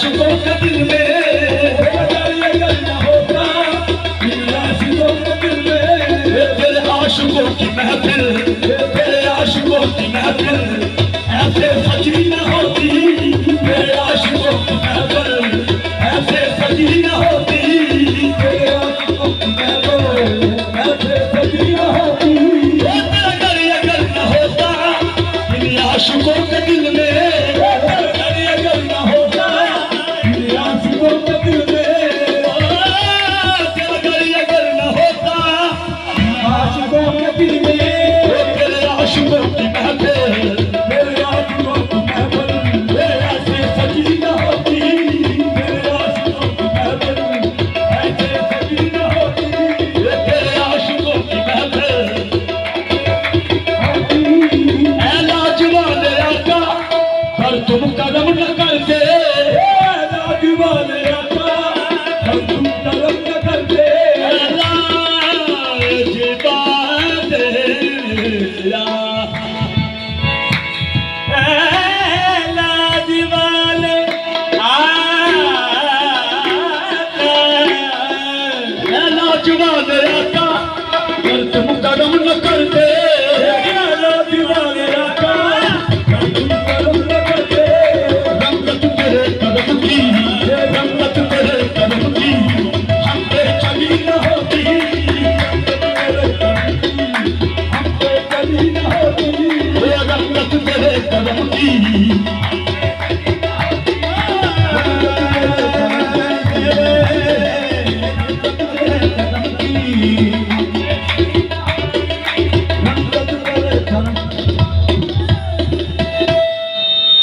आशिकों के दिल में अगर न होता, मेरे आशिकों के दिल में तेरे आशिकों की महफिल, तेरे आशिकों की महफिल ऐसे सजी न होती, तेरे आशिकों की महफिल ऐसे सजी न होती, तेरे आशिकों की महफिल ऐसे सजी न होती। अगर न होता इन आशिकों के दिल में, अगर न होता इन आशिकों के दिल में, अगर न होता आशिकों के दिल में तेरे आशिकों की महफिल, तेरे आशिकों की महफिल ऐसे सजी न होती, तेरे आशिकों की महफिल ऐसे सजी न होती, तेरे आशिकों की महफिल। ऐ लाजवाब आका पर तुम कदम न